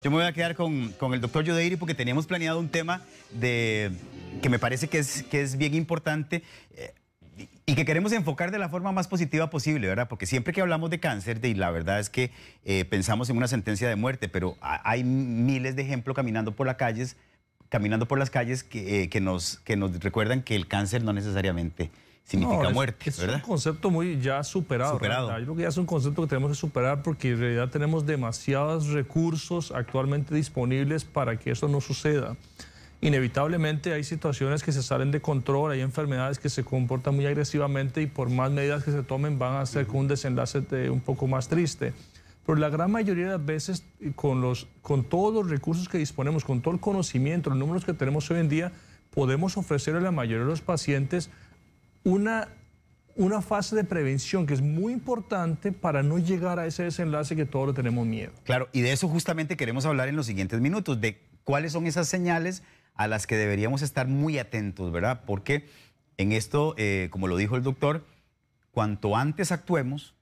Yo me voy a quedar con el doctor Yodeiri porque teníamos planeado un tema que me parece que es bien importante y que queremos enfocar de la forma más positiva posible, ¿verdad? Porque siempre que hablamos de cáncer, la verdad es que pensamos en una sentencia de muerte, pero hay miles de ejemplos caminando por las calles que nos recuerdan que el cáncer no necesariamente significa muerte, ¿verdad? Es un concepto muy ya superado. Yo creo que ya es un concepto que tenemos que superar porque en realidad tenemos demasiados recursos actualmente disponibles para que eso no suceda. Inevitablemente hay situaciones que se salen de control, hay enfermedades que se comportan muy agresivamente y por más medidas que se tomen van a hacer con un desenlace un poco más triste. Pero la gran mayoría de las veces, con todos los recursos que disponemos, con todo el conocimiento, los números que tenemos hoy en día, podemos ofrecerle a la mayoría de los pacientes una fase de prevención que es muy importante para no llegar a ese desenlace que todos le tenemos miedo. Claro, y de eso justamente queremos hablar en los siguientes minutos, de cuáles son esas señales a las que deberíamos estar muy atentos, ¿verdad? Porque en esto, como lo dijo el doctor, cuanto antes actuemos,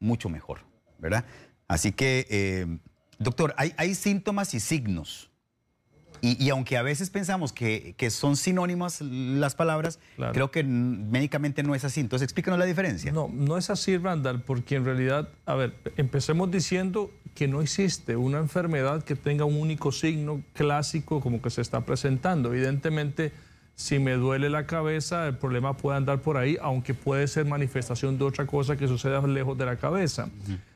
mucho mejor, ¿verdad? Así que, doctor, hay síntomas y signos. Y aunque a veces pensamos que son sinónimas las palabras, claro, creo que médicamente no es así. Entonces, explícanos la diferencia. No es así, Randall, porque en realidad, a ver, empecemos diciendo que no existe una enfermedad que tenga un único signo clásico como que se está presentando. Evidentemente, si me duele la cabeza, el problema puede andar por ahí, aunque puede ser manifestación de otra cosa que suceda lejos de la cabeza.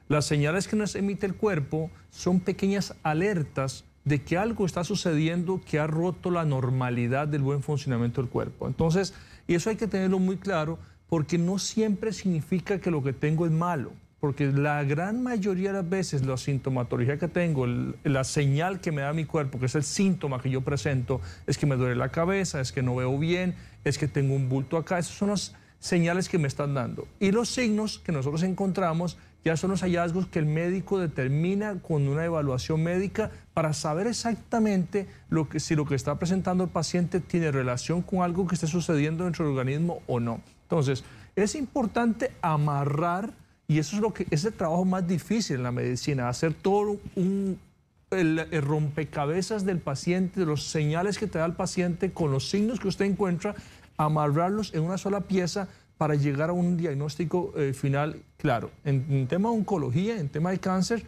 Las señales que nos emite el cuerpo son pequeñas alertas de que algo está sucediendo que ha roto la normalidad del buen funcionamiento del cuerpo. Entonces, y eso hay que tenerlo muy claro, porque no siempre significa que lo que tengo es malo, porque la gran mayoría de las veces la sintomatología que tengo, la señal que me da mi cuerpo, que es el síntoma que yo presento, es que me duele la cabeza, es que no veo bien, es que tengo un bulto acá, esos son las señales que me están dando. Y los signos que nosotros encontramos ya son los hallazgos que el médico determina con una evaluación médica para saber exactamente si lo que está presentando el paciente tiene relación con algo que esté sucediendo dentro del organismo o no. Entonces, es importante amarrar, y eso es el trabajo más difícil en la medicina, hacer todo el rompecabezas del paciente, de los señales que te da el paciente con los signos que usted encuentra, amarrarlos en una sola pieza para llegar a un diagnóstico final claro. En tema de oncología, en tema de cáncer,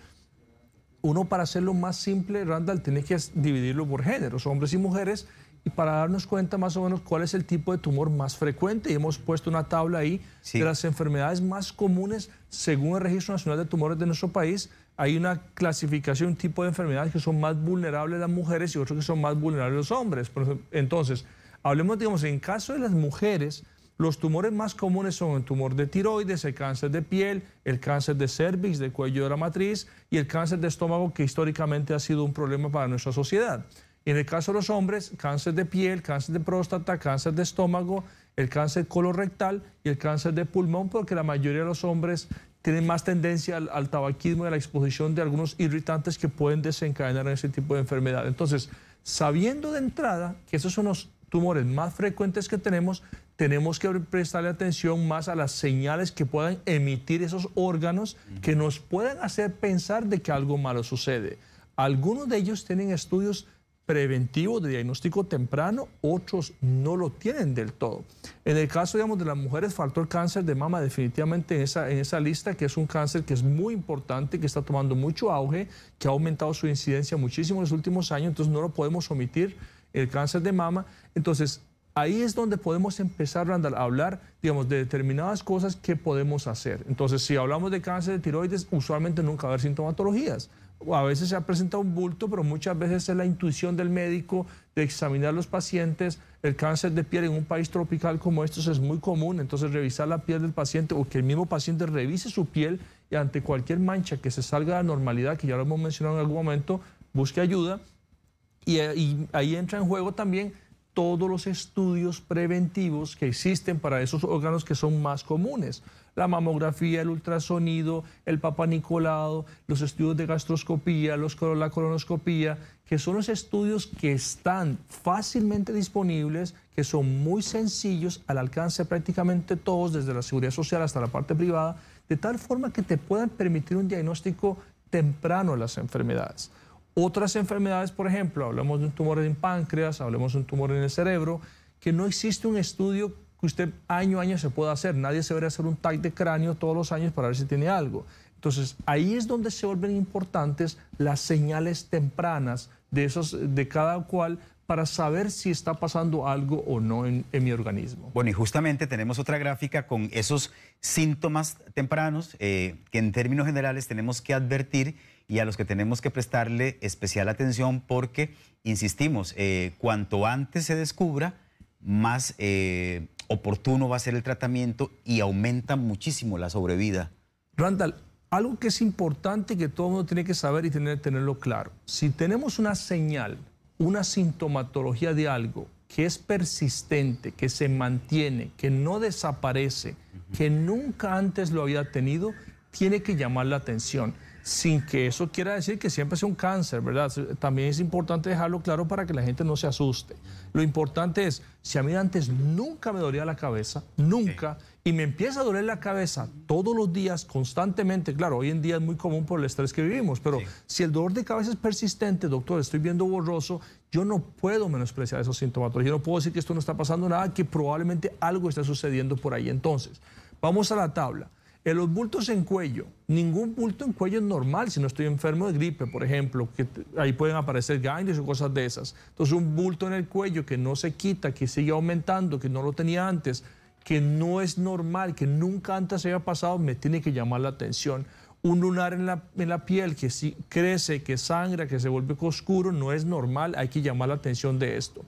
uno para hacerlo más simple, Randall, tiene que dividirlo por géneros, hombres y mujeres, y para darnos cuenta más o menos cuál es el tipo de tumor más frecuente. Y hemos puesto una tabla ahí de las enfermedades más comunes según el Registro Nacional de Tumores de nuestro país. Hay una clasificación, un tipo de enfermedades que son más vulnerables las mujeres y otros que son más vulnerables los hombres. Entonces, hablemos, digamos, en caso de las mujeres, los tumores más comunes son el tumor de tiroides, el cáncer de piel, el cáncer de cervix, del cuello de la matriz y el cáncer de estómago, que históricamente ha sido un problema para nuestra sociedad. En el caso de los hombres, cáncer de piel, cáncer de próstata, cáncer de estómago, el cáncer colorectal y el cáncer de pulmón, porque la mayoría de los hombres tienen más tendencia al tabaquismo y a la exposición de algunos irritantes que pueden desencadenar ese tipo de enfermedad. Entonces, sabiendo de entrada que esos son los tumores más frecuentes que tenemos que prestarle atención más a las señales que puedan emitir esos órganos que nos puedan hacer pensar de que algo malo sucede. Algunos de ellos tienen estudios preventivos de diagnóstico temprano, otros no lo tienen del todo. En el caso, digamos, de las mujeres, faltó el cáncer de mama definitivamente en esa lista, que es un cáncer que es muy importante, que está tomando mucho auge, que ha aumentado su incidencia muchísimo en los últimos años, entonces no lo podemos omitir, el cáncer de mama. Entonces, ahí es donde podemos empezar, Randall, a hablar, digamos, de determinadas cosas que podemos hacer. Entonces, si hablamos de cáncer de tiroides, usualmente nunca va a haber sintomatologías. A veces se ha presentado un bulto, pero muchas veces es la intuición del médico de examinar a los pacientes. El cáncer de piel en un país tropical como estos es muy común, entonces revisar la piel del paciente o que el mismo paciente revise su piel y ante cualquier mancha que se salga de la normalidad, que ya lo hemos mencionado en algún momento, busque ayuda. Y ahí entra en juego también todos los estudios preventivos que existen para esos órganos que son más comunes. La mamografía, el ultrasonido, el papanicolado, los estudios de gastroscopía, la colonoscopía, que son los estudios que están fácilmente disponibles, que son muy sencillos, al alcance de prácticamente todos, desde la seguridad social hasta la parte privada, de tal forma que te puedan permitir un diagnóstico temprano de las enfermedades. Otras enfermedades, por ejemplo, hablamos de un tumor en páncreas, hablemos de un tumor en el cerebro, que no existe un estudio que usted año a año se pueda hacer. Nadie se debería hacer un TAC de cráneo todos los años para ver si tiene algo. Entonces, ahí es donde se vuelven importantes las señales tempranas de cada cual para saber si está pasando algo o no en mi organismo. Bueno, y justamente tenemos otra gráfica con esos síntomas tempranos que en términos generales tenemos que advertir y a los que tenemos que prestarle especial atención porque, insistimos, cuanto antes se descubra, más oportuno va a ser el tratamiento y aumenta muchísimo la sobrevida. Randall, algo que es importante que todo el mundo tiene que saber y tenerlo claro. Si tenemos una señal, una sintomatología de algo que es persistente, que se mantiene, que no desaparece, que nunca antes lo había tenido, tiene que llamar la atención. Sin que eso quiera decir que siempre sea un cáncer, ¿verdad? También es importante dejarlo claro para que la gente no se asuste. Lo importante es, si a mí antes nunca me dolía la cabeza, nunca, y me empieza a doler la cabeza todos los días, constantemente, claro, hoy en día es muy común por el estrés que vivimos, pero si el dolor de cabeza es persistente, doctor, estoy viendo borroso, yo no puedo menospreciar esos síntomas. Yo no puedo decir que esto no está pasando nada, que probablemente algo está sucediendo por ahí. Entonces, vamos a la tabla. En los bultos en cuello, ningún bulto en cuello es normal si no estoy enfermo de gripe, por ejemplo, que ahí pueden aparecer ganglios o cosas de esas. Entonces, un bulto en el cuello que no se quita, que sigue aumentando, que no lo tenía antes, que no es normal, que nunca antes se haya pasado, me tiene que llamar la atención. Un lunar en la piel que sí crece, que sangra, que se vuelve oscuro, no es normal, hay que llamar la atención de esto.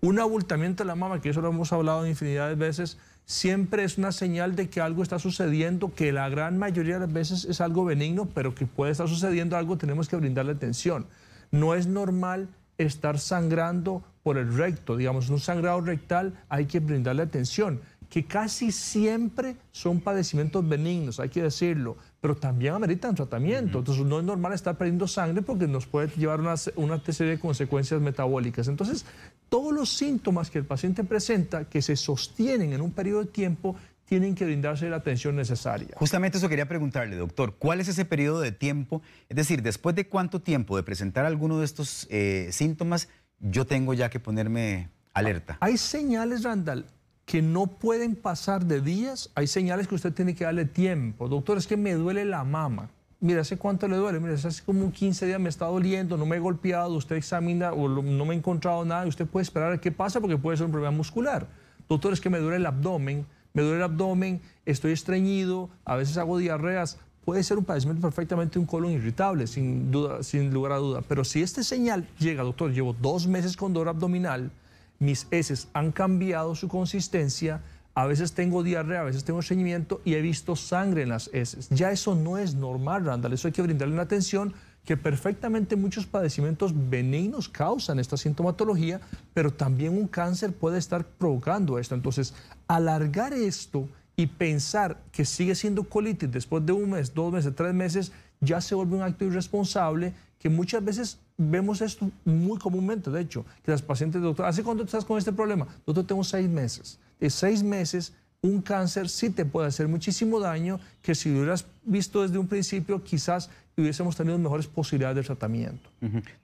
Un abultamiento de la mama, que eso lo hemos hablado infinidad de veces, siempre es una señal de que algo está sucediendo, que la gran mayoría de las veces es algo benigno, pero que puede estar sucediendo algo, tenemos que brindarle atención. No es normal estar sangrando por el recto, digamos, un sangrado rectal, hay que brindarle atención, que casi siempre son padecimientos benignos, hay que decirlo, pero también ameritan tratamiento. Entonces no es normal estar perdiendo sangre porque nos puede llevar una serie de consecuencias metabólicas. Entonces, todos los síntomas que el paciente presenta, que se sostienen en un periodo de tiempo, tienen que brindarse la atención necesaria. Justamente eso quería preguntarle, doctor. ¿Cuál es ese periodo de tiempo? Es decir, ¿después de cuánto tiempo de presentar alguno de estos síntomas yo tengo ya que ponerme alerta? Hay señales, Randall, que no pueden pasar de días. Hay señales que usted tiene que darle tiempo. Doctor, es que me duele la mama. Mira, ¿hace cuánto le duele? Mira, hace como 15 días me está doliendo, no me he golpeado, usted examina o no me he encontrado nada, y usted puede esperar a qué pasa porque puede ser un problema muscular. Doctor, es que me duele el abdomen, estoy estreñido, a veces hago diarreas. Puede ser un padecimiento perfectamente de un colon irritable, sin duda, sin lugar a duda. Pero si esta señal llega, doctor, llevo 2 meses con dolor abdominal, mis heces han cambiado su consistencia, a veces tengo diarrea, a veces tengo estreñimiento y he visto sangre en las heces. Ya eso no es normal, Randall. Eso hay que brindarle una atención, que perfectamente muchos padecimientos benignos causan esta sintomatología, pero también un cáncer puede estar provocando esto. Entonces, alargar esto y pensar que sigue siendo colitis después de 1 mes, 2 meses, 3 meses, ya se vuelve un acto irresponsable, que muchas veces vemos esto muy comúnmente, de hecho, que las pacientes, doctor, ¿hace cuánto estás con este problema? Doctor, tengo 6 meses. De 6 meses, un cáncer sí te puede hacer muchísimo daño, que si lo hubieras visto desde un principio, quizás hubiésemos tenido mejores posibilidades de tratamiento.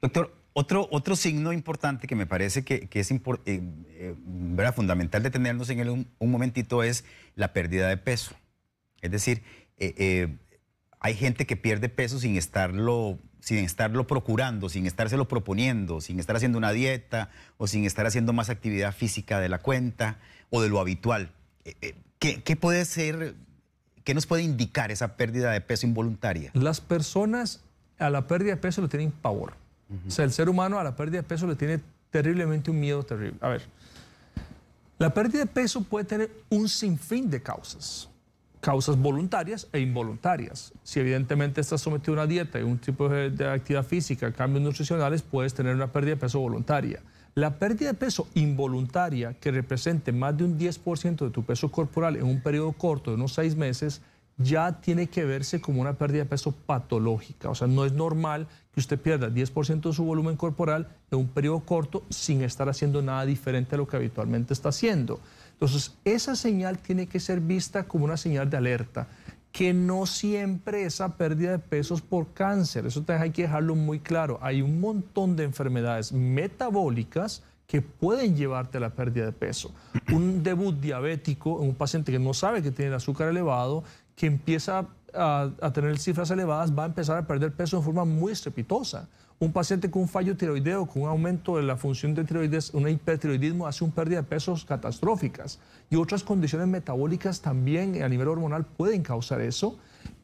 Doctor, otro signo importante que me parece que es fundamental detenernos en él un momentito es la pérdida de peso. Es decir, hay gente que pierde peso sin estarlo procurando, sin estárselo proponiendo, sin estar haciendo una dieta o sin estar haciendo más actividad física de la cuenta o de lo habitual. ¿Qué puede ser, qué nos puede indicar esa pérdida de peso involuntaria? Las personas a la pérdida de peso le tienen pavor. O sea, el ser humano a la pérdida de peso le tiene terriblemente un miedo terrible. A ver, la pérdida de peso puede tener un sinfín de causas. Causas voluntarias e involuntarias. Si evidentemente estás sometido a una dieta y un tipo de actividad física, cambios nutricionales, puedes tener una pérdida de peso voluntaria. La pérdida de peso involuntaria, que represente más de un 10% de tu peso corporal en un periodo corto de unos 6 meses, ya tiene que verse como una pérdida de peso patológica. O sea, no es normal que usted pierda 10% de su volumen corporal en un periodo corto sin estar haciendo nada diferente a lo que habitualmente está haciendo. Entonces, esa señal tiene que ser vista como una señal de alerta. que no siempre esa pérdida de peso es por cáncer. Eso hay que dejarlo muy claro. Hay un montón de enfermedades metabólicas que pueden llevarte a la pérdida de peso. Un debut diabético en un paciente que no sabe que tiene el azúcar elevado, que empieza a tener cifras elevadas, va a empezar a perder peso de forma muy estrepitosa. Un paciente con un fallo tiroideo, con un aumento de la función de tiroides, un hipertiroidismo, hace una pérdida de pesos catastróficas. Y otras condiciones metabólicas también a nivel hormonal pueden causar eso.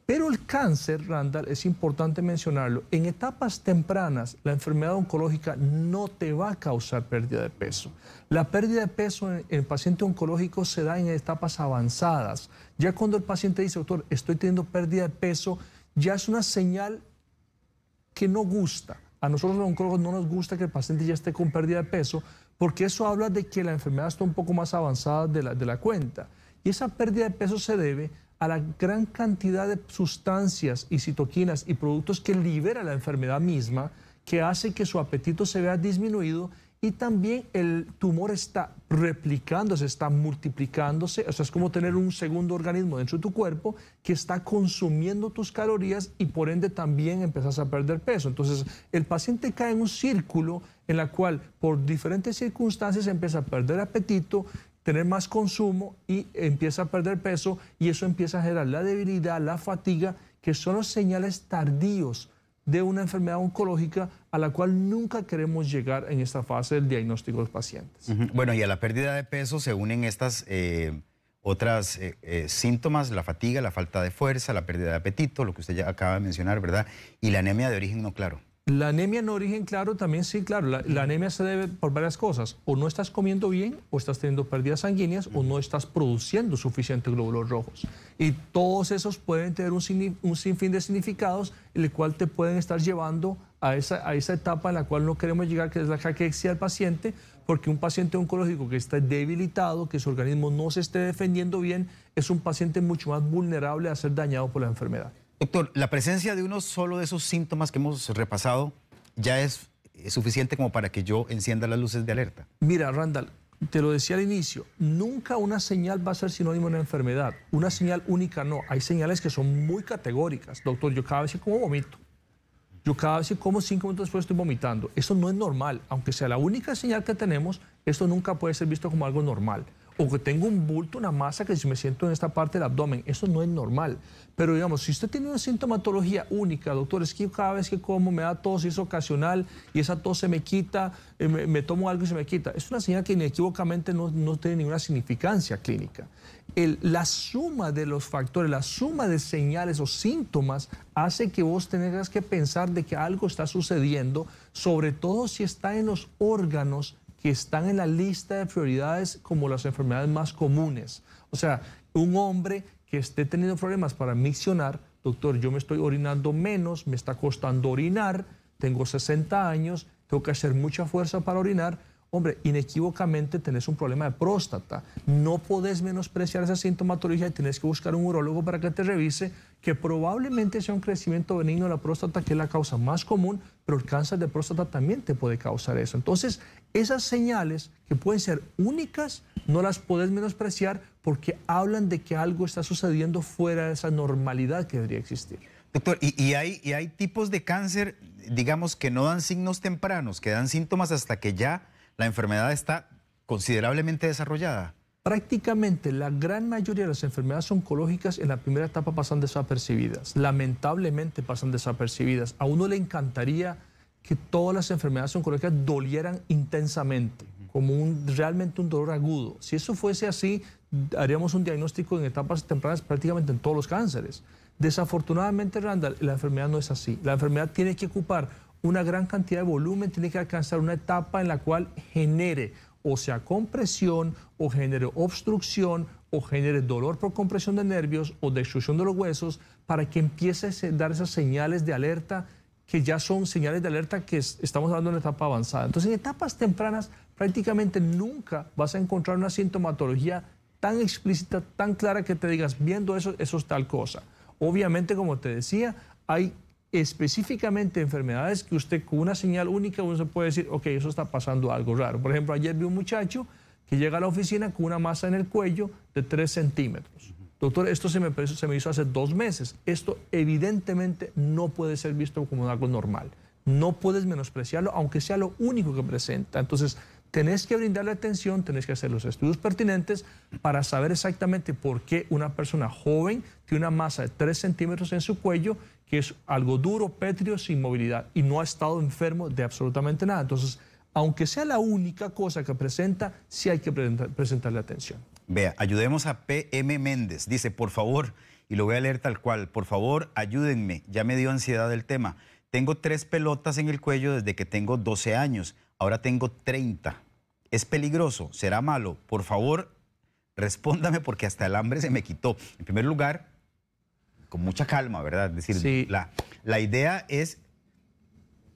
Pero el cáncer, Randall, es importante mencionarlo, en etapas tempranas la enfermedad oncológica no te va a causar pérdida de peso. La pérdida de peso en el paciente oncológico se da en etapas avanzadas. Ya cuando el paciente dice, doctor, estoy teniendo pérdida de peso, ya es una señal que no gusta. A nosotros los oncólogos no nos gusta que el paciente ya esté con pérdida de peso porque eso habla de que la enfermedad está un poco más avanzada de la cuenta. Y esa pérdida de peso se debe a la gran cantidad de sustancias y citoquinas y productos que libera la enfermedad misma, que hace que su apetito se vea disminuido y también el tumor está replicándose, está multiplicándose. O sea, es como tener un segundo organismo dentro de tu cuerpo que está consumiendo tus calorías y por ende también empiezas a perder peso. Entonces, el paciente cae en un círculo en el cual por diferentes circunstancias empieza a perder apetito, tener más consumo y empieza a perder peso y eso empieza a generar la debilidad, la fatiga, que son los señales tardíos de una enfermedad oncológica a la cual nunca queremos llegar en esta fase del diagnóstico de los pacientes. Bueno, y a la pérdida de peso se unen estas otras síntomas, la fatiga, la falta de fuerza, la pérdida de apetito, lo que usted ya acaba de mencionar, ¿verdad? Y la anemia de origen no claro. La anemia en origen claro también, sí, claro. La anemia se debe por varias cosas. O no estás comiendo bien, o estás teniendo pérdidas sanguíneas, o no estás produciendo suficientes glóbulos rojos. Y todos esos pueden tener un sinfín de significados, el cual te pueden estar llevando a esa etapa en la cual no queremos llegar, que es la caquexia del paciente, porque un paciente oncológico que está debilitado, que su organismo no se esté defendiendo bien, es un paciente mucho más vulnerable a ser dañado por la enfermedad. Doctor, ¿la presencia de uno solo de esos síntomas que hemos repasado ya es suficiente como para que yo encienda las luces de alerta? Mira, Randall, te lo decía al inicio, nunca una señal va a ser sinónimo de una enfermedad. Una señal única no. Hay señales que son muy categóricas. Doctor, yo cada vez que como vomito. Yo cada vez que como 5 minutos después estoy vomitando. Eso no es normal. Aunque sea la única señal que tenemos, esto nunca puede ser visto como algo normal. O que tengo un bulto, una masa que si me siento en esta parte del abdomen, eso no es normal. Pero digamos, si usted tiene una sintomatología única, doctor, es que cada vez que como me da tos y es ocasional y esa tos se me quita, me tomo algo y se me quita, es una señal que inequívocamente no tiene ninguna significancia clínica. La suma de los factores, la suma de señales o síntomas hace que vos tengas que pensar de que algo está sucediendo, sobre todo si está en los órganos que están en la lista de prioridades como las enfermedades más comunes. O sea, un hombre que esté teniendo problemas para miccionar, doctor, yo me estoy orinando menos, me está costando orinar, tengo 60 años, tengo que hacer mucha fuerza para orinar, hombre, inequívocamente tenés un problema de próstata. No podés menospreciar esa sintomatología y tenés que buscar un urólogo para que te revise, que probablemente sea un crecimiento benigno de la próstata, que es la causa más común, pero el cáncer de próstata también te puede causar eso. Entonces, esas señales que pueden ser únicas, no las podés menospreciar porque hablan de que algo está sucediendo fuera de esa normalidad que debería existir. Doctor, ¿y hay tipos de cáncer, digamos, que no dan signos tempranos, que dan síntomas hasta que ya la enfermedad está considerablemente desarrollada? Prácticamente la gran mayoría de las enfermedades oncológicas en la primera etapa pasan desapercibidas. Lamentablemente pasan desapercibidas. A uno le encantaría que todas las enfermedades oncológicas dolieran intensamente, como realmente un dolor agudo. Si eso fuese así, haríamos un diagnóstico en etapas tempranas prácticamente en todos los cánceres. Desafortunadamente, Randall, la enfermedad no es así. La enfermedad tiene que ocupar una gran cantidad de volumen, tiene que alcanzar una etapa en la cual genere, o sea, compresión, o genere obstrucción, o genere dolor por compresión de nervios, o destrucción de los huesos, para que empiece a dar esas señales de alerta, que ya son señales de alerta que estamos hablando en una etapa avanzada. Entonces, en etapas tempranas, prácticamente nunca vas a encontrar una sintomatología tan explícita, tan clara, que te digas, viendo eso, eso es tal cosa. Obviamente, como te decía, hay específicamente enfermedades que usted con una señal única uno se puede decir, ok, eso está pasando algo raro. Por ejemplo, ayer vi un muchacho que llega a la oficina con una masa en el cuello de 3 centímetros. doctor, esto se me hizo hace 2 meses. Esto evidentemente no puede ser visto como algo normal. No puedes menospreciarlo, aunque sea lo único que presenta. Entonces, tenés que brindarle atención, tenés que hacer los estudios pertinentes para saber exactamente por qué una persona joven tiene una masa de 3 centímetros en su cuello, que es algo duro, pétreo, sin movilidad, y no ha estado enfermo de absolutamente nada. Entonces, aunque sea la única cosa que presenta, sí hay que presentarle atención. Vea, ayudemos a PM Méndez. Dice, por favor, y lo voy a leer tal cual, por favor, ayúdenme, ya me dio ansiedad el tema. Tengo 3 pelotas en el cuello desde que tengo 12 años, ahora tengo 30. ¿Es peligroso? ¿Será malo? Por favor, respóndame porque hasta el hambre se me quitó. En primer lugar, con mucha calma, ¿verdad? Es decir, sí. la idea es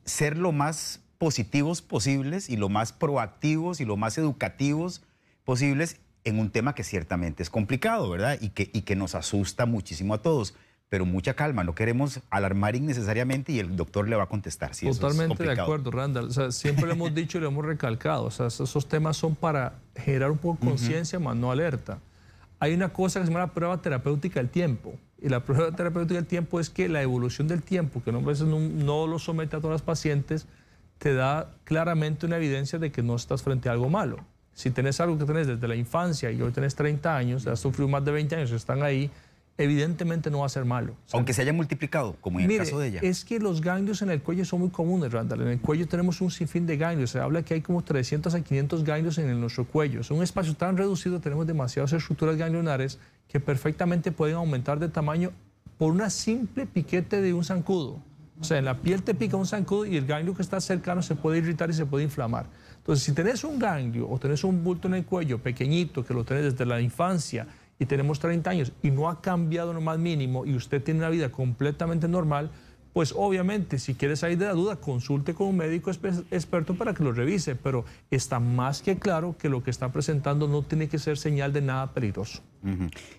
ser lo más positivos posibles y lo más proactivos y lo más educativos posibles en un tema que ciertamente es complicado, ¿verdad? Y que nos asusta muchísimo a todos. Pero mucha calma, no queremos alarmar innecesariamente y el doctor le va a contestar. Si Totalmente de acuerdo, Randall. O sea, siempre lo hemos dicho y lo hemos recalcado. O sea, esos temas son para generar un poco de conciencia, más no alerta. Hay una cosa que se llama la prueba terapéutica del tiempo. Y la prueba terapéutica del tiempo es que la evolución del tiempo, que a veces no lo somete a todos los pacientes, te da claramente una evidencia de que no estás frente a algo malo. Si tenés algo que tenés desde la infancia y hoy tenés 30 años, has sufrido más de 20 años, están ahí, evidentemente no va a ser malo. O sea, aunque se haya multiplicado, como en el caso de ella. Es que los ganglios en el cuello son muy comunes, Randall. En el cuello tenemos un sinfín de ganglios. Se habla que hay como 300 a 500 ganglios en nuestro cuello. Es un espacio tan reducido, tenemos demasiadas estructuras ganglionares que perfectamente pueden aumentar de tamaño por una simple piquete de un zancudo. O sea, en la piel te pica un zancudo y el ganglio que está cercano se puede irritar y se puede inflamar. Entonces, si tenés un ganglio o tenés un bulto en el cuello pequeñito que lo tenés desde la infancia y tenemos 30 años y no ha cambiado lo más mínimo y usted tiene una vida completamente normal, pues obviamente si quiere salir de la duda, consulte con un médico experto para que lo revise, pero está más que claro que lo que está presentando no tiene que ser señal de nada peligroso.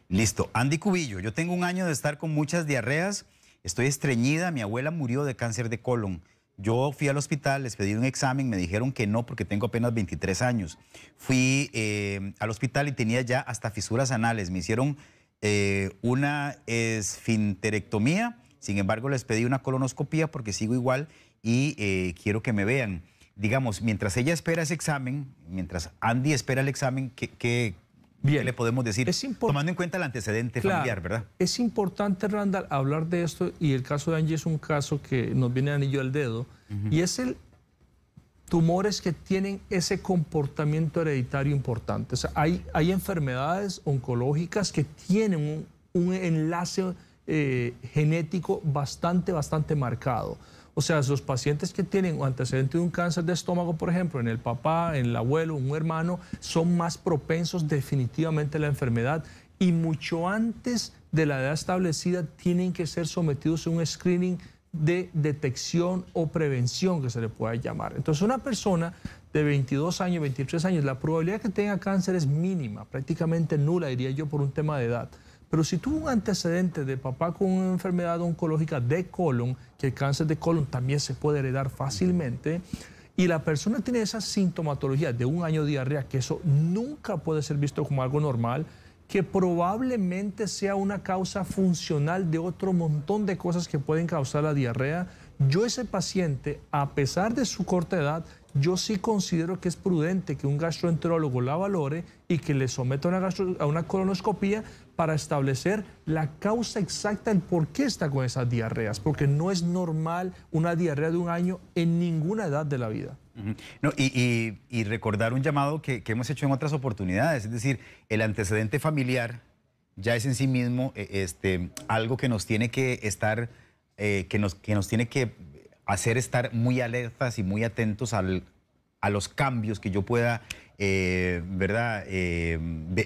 Listo. Andy Cubillo, yo tengo 1 año de estar con muchas diarreas, estoy estreñida, mi abuela murió de cáncer de colon. Yo fui al hospital, les pedí un examen, me dijeron que no porque tengo apenas 23 años. Fui al hospital y tenía ya hasta fisuras anales. Me hicieron una esfinterectomía, sin embargo les pedí una colonoscopía porque sigo igual y quiero que me vean. Digamos, mientras ella espera ese examen, mientras Andy espera el examen, ¿qué le podemos decir? Tomando en cuenta el antecedente familiar, ¿verdad? Es importante, Randall, hablar de esto y el caso de Angie es un caso que nos viene anillo al dedo y es el tumores que tienen ese comportamiento hereditario importante. O sea, hay enfermedades oncológicas que tienen un enlace genético bastante marcado. O sea, los pacientes que tienen antecedente de un cáncer de estómago, por ejemplo, en el papá, en el abuelo, un hermano, son más propensos definitivamente a la enfermedad y mucho antes de la edad establecida tienen que ser sometidos a un screening de detección o prevención, que se le pueda llamar. Entonces, una persona de 22 años, 23 años, la probabilidad que tenga cáncer es mínima, prácticamente nula, diría yo, por un tema de edad. Pero si tuvo un antecedente de papá con una enfermedad oncológica de colon, que el cáncer de colon también se puede heredar fácilmente, y la persona tiene esa sintomatología de 1 año de diarrea, que eso nunca puede ser visto como algo normal, que probablemente sea una causa funcional de otro montón de cosas que pueden causar la diarrea, yo ese paciente, a pesar de su corta edad, yo sí considero que es prudente que un gastroenterólogo la valore y que le someta a una colonoscopía para establecer la causa exacta, el por qué está con esas diarreas, porque no es normal una diarrea de 1 año en ninguna edad de la vida. No, y recordar un llamado que hemos hecho en otras oportunidades, es decir, el antecedente familiar ya es en sí mismo algo que nos tiene que estar, que nos tiene que hacer estar muy alertas y muy atentos a los cambios que yo pueda ¿verdad?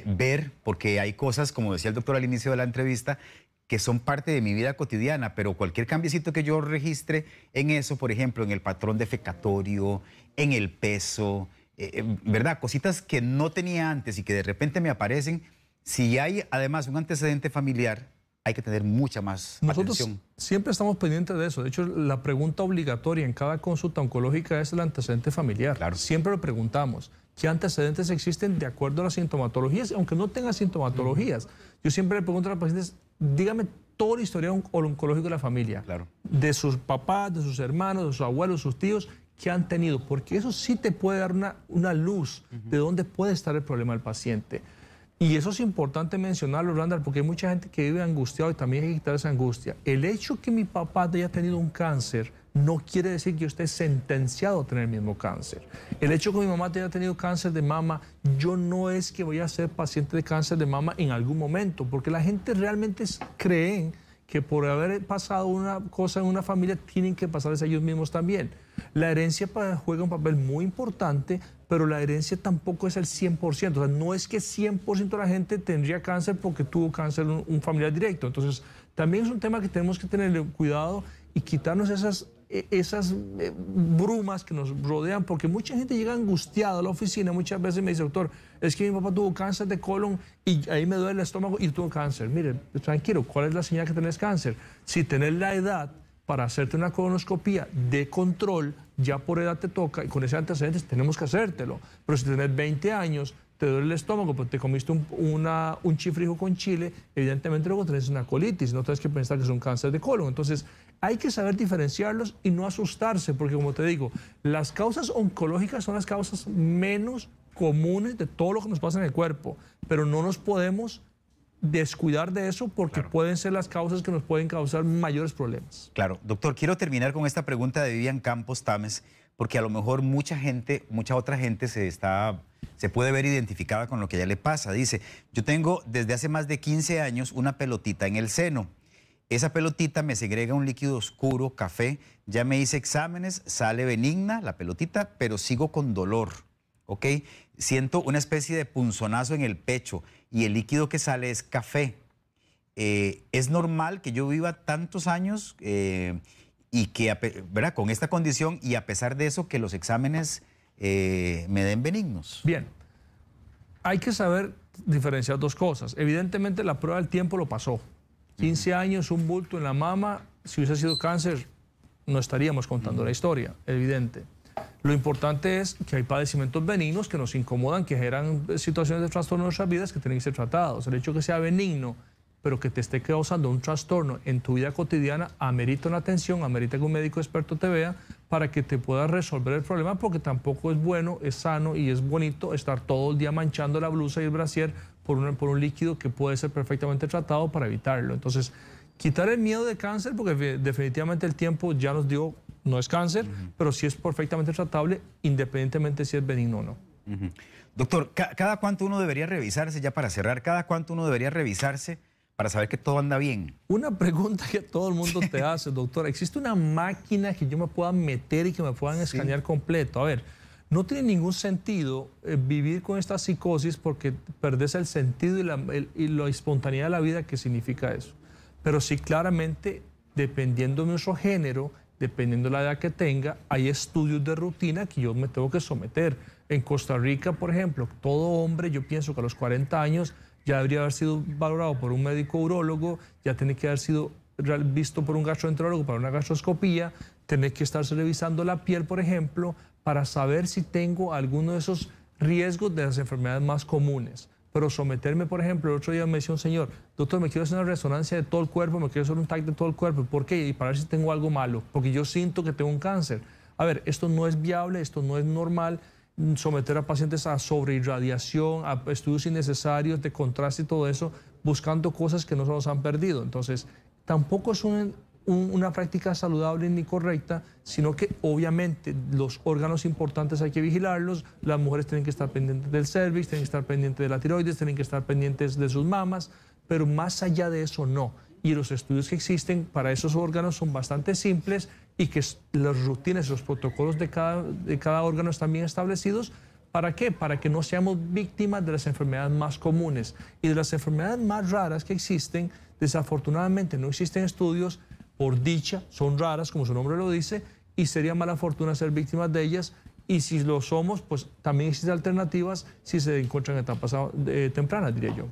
Ver, porque hay cosas, como decía el doctor al inicio de la entrevista, que son parte de mi vida cotidiana, pero cualquier cambiecito que yo registre en eso, por ejemplo, en el patrón defecatorio, en el peso, ¿verdad? Cositas que no tenía antes y que de repente me aparecen, si hay además un antecedente familiar, hay que tener mucha más Nosotros atención. siempre estamos pendientes de eso. De hecho, la pregunta obligatoria en cada consulta oncológica es el antecedente familiar. Claro. Siempre lo preguntamos. ¿Qué antecedentes existen de acuerdo a las sintomatologías? Aunque no tenga sintomatologías. Yo siempre le pregunto a los pacientes, dígame todo el historial oncológico de la familia. Claro. De sus papás, de sus hermanos, de sus abuelos, sus tíos, que han tenido. Porque eso sí te puede dar una luz de dónde puede estar el problema del paciente. Y eso es importante mencionarlo, Randall, porque hay mucha gente que vive angustiado y también hay que quitar esa angustia. El hecho que mi papá haya tenido un cáncer no quiere decir que yo esté sentenciado a tener el mismo cáncer. El hecho que mi mamá haya tenido cáncer de mama, yo no es que voy a ser paciente de cáncer de mama en algún momento, porque la gente realmente cree que por haber pasado una cosa en una familia tienen que pasarles a ellos mismos también. La herencia juega un papel muy importante, pero la herencia tampoco es el 100%. O sea, no es que 100% de la gente tendría cáncer porque tuvo cáncer un familiar directo. Entonces, también es un tema que tenemos que tener cuidado y quitarnos esas brumas que nos rodean, porque mucha gente llega angustiada a la oficina, muchas veces me dice, doctor, es que mi papá tuvo cáncer de colon y ahí me duele el estómago y tuvo cáncer. Mire, tranquilo, ¿cuál es la señal que tenés cáncer? Si tenés la edad para hacerte una colonoscopía de control, ya por edad te toca y con ese antecedentes tenemos que hacértelo. Pero si tenés 20 años, te duele el estómago, pues te comiste un chifrijo con chile, evidentemente luego tenés una colitis, no tienes que pensar que es un cáncer de colon. Entonces, hay que saber diferenciarlos y no asustarse, porque como te digo, las causas oncológicas son las causas menos comunes de todo lo que nos pasa en el cuerpo, pero no nos podemos descuidar de eso porque claro, pueden ser las causas que nos pueden causar mayores problemas. Claro, doctor, quiero terminar con esta pregunta de Vivian Campos Tames, porque a lo mejor mucha otra gente se puede ver identificada con lo que a ella le pasa. Dice, yo tengo desde hace más de 15 años una pelotita en el seno. Esa pelotita me segrega un líquido oscuro, café. Ya me hice exámenes, sale benigna la pelotita, pero sigo con dolor, ¿ok? Siento una especie de punzonazo en el pecho y el líquido que sale es café. ¿Es normal que yo viva tantos años y que, ¿verdad?, con esta condición y a pesar de eso que los exámenes me den benignos? Bien, hay que saber diferenciar dos cosas. Evidentemente la prueba del tiempo lo pasó. 15 años, un bulto en la mama, si hubiese sido cáncer, no estaríamos contando la historia, evidente. Lo importante es que hay padecimientos benignos que nos incomodan, que generan situaciones de trastorno en nuestras vidas que tienen que ser tratados. El hecho de que sea benigno, pero que te esté causando un trastorno en tu vida cotidiana, amerita una atención, amerita que un médico experto te vea para que te pueda resolver el problema, porque tampoco es bueno, es sano y es bonito estar todo el día manchando la blusa y el brasier por un líquido que puede ser perfectamente tratado para evitarlo. Entonces, quitar el miedo de cáncer, porque definitivamente el tiempo ya nos dio, no es cáncer, pero sí es perfectamente tratable, independientemente si es benigno o no. Doctor, ¿cada cuánto uno debería revisarse, ya para cerrar, cada cuánto uno debería revisarse para saber que todo anda bien? Una pregunta que todo el mundo te hace, doctor, ¿existe una máquina que yo me pueda meter y que me puedan escanear completo? A ver, no tiene ningún sentido vivir con esta psicosis porque perdés el sentido y la espontaneidad de la vida que significa eso. Pero sí, claramente, dependiendo de nuestro género, dependiendo de la edad que tenga, hay estudios de rutina que yo me tengo que someter. En Costa Rica, por ejemplo, todo hombre, yo pienso que a los 40 años ya debería haber sido valorado por un médico urólogo, ya tiene que haber sido visto por un gastroenterólogo para una gastroscopía, tener que estarse revisando la piel, por ejemplo, para saber si tengo alguno de esos riesgos de las enfermedades más comunes. Pero someterme, por ejemplo, el otro día me decía un señor, doctor, me quiero hacer una resonancia de todo el cuerpo, me quiero hacer un TAC de todo el cuerpo. ¿Por qué? Y para ver si tengo algo malo, porque yo siento que tengo un cáncer. A ver, esto no es viable, esto no es normal. Someter a pacientes a sobreirradiación, a estudios innecesarios de contraste y todo eso, buscando cosas que no se nos han perdido. Entonces, tampoco es una práctica saludable ni correcta, sino que obviamente los órganos importantes hay que vigilarlos, las mujeres tienen que estar pendientes del cervix, tienen que estar pendientes de la tiroides, tienen que estar pendientes de sus mamas, pero más allá de eso no. Y los estudios que existen para esos órganos son bastante simples y que las rutinas, los protocolos de cada órgano están bien establecidos. ¿Para qué? Para que no seamos víctimas de las enfermedades más comunes. Y de las enfermedades más raras que existen, desafortunadamente no existen estudios, por dicha, son raras, como su nombre lo dice, y sería mala fortuna ser víctimas de ellas. Y si lo somos, pues también existen alternativas si se encuentran en etapas tempranas, diría yo.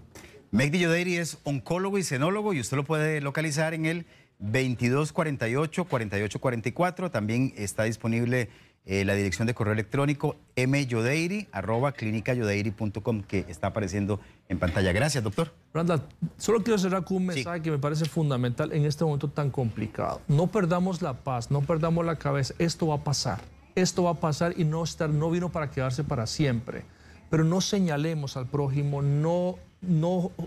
Mehdi Yodeiri es oncólogo y cenólogo y usted lo puede localizar en el 2248-4844. También está disponible la dirección de correo electrónico myodeiri@clinicayodeiri.com, que está apareciendo en pantalla. Gracias, doctor. Randall, solo quiero cerrar con un mensaje que me parece fundamental en este momento tan complicado. No perdamos la paz, no perdamos la cabeza. Esto va a pasar. Esto va a pasar y no vino para quedarse para siempre. Pero no señalemos al prójimo, no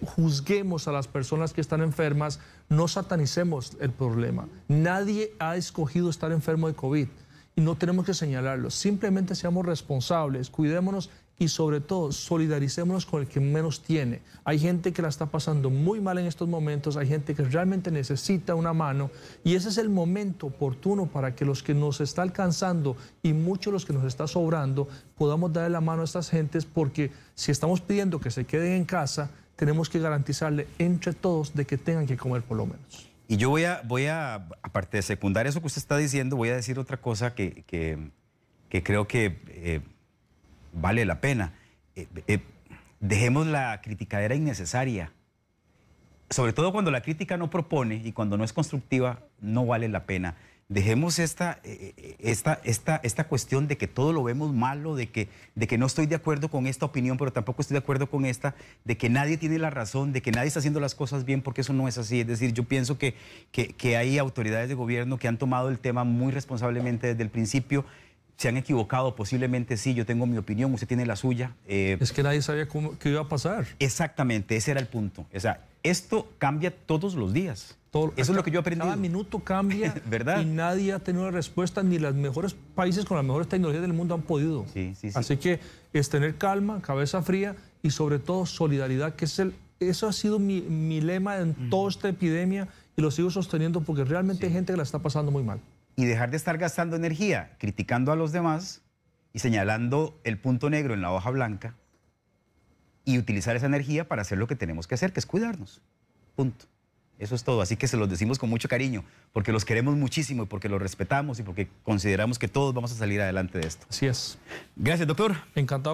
juzguemos a las personas que están enfermas, no satanicemos el problema. Nadie ha escogido estar enfermo de COVID y no tenemos que señalarlo. Simplemente seamos responsables, cuidémonos y sobre todo solidaricémonos con el que menos tiene. Hay gente que la está pasando muy mal en estos momentos, hay gente que realmente necesita una mano y ese es el momento oportuno para que los que nos está alcanzando y muchos los que nos está sobrando podamos darle la mano a estas gentes, porque si estamos pidiendo que se queden en casa, tenemos que garantizarle entre todos de que tengan que comer por lo menos. Y yo voy a aparte de secundar eso que usted está diciendo, voy a decir otra cosa que creo que vale la pena. Dejemos la criticadera innecesaria. Sobre todo cuando la crítica no propone y cuando no es constructiva, no vale la pena. Dejemos esta cuestión de que todo lo vemos malo, de que no estoy de acuerdo con esta opinión, pero tampoco estoy de acuerdo con esta, de que nadie tiene la razón, de que nadie está haciendo las cosas bien, porque eso no es así. Es decir, yo pienso que hay autoridades de gobierno que han tomado el tema muy responsablemente desde el principio. Se han equivocado, posiblemente sí, yo tengo mi opinión, usted tiene la suya. Es que nadie sabía qué iba a pasar. Exactamente, ese era el punto. O sea, esto cambia todos los días. Eso es lo que yo he aprendido. Cada minuto cambia, ¿verdad? Y nadie ha tenido respuesta, ni los mejores países con las mejores tecnologías del mundo han podido. Sí. Así que es tener calma, cabeza fría y sobre todo solidaridad, que eso ha sido mi lema en toda esta epidemia y lo sigo sosteniendo porque realmente hay gente que la está pasando muy mal. Y dejar de estar gastando energía criticando a los demás y señalando el punto negro en la hoja blanca y utilizar esa energía para hacer lo que tenemos que hacer, que es cuidarnos. Punto. Eso es todo. Así que se los decimos con mucho cariño, porque los queremos muchísimo y porque los respetamos y porque consideramos que todos vamos a salir adelante de esto. Así es. Gracias, doctor. Encantado.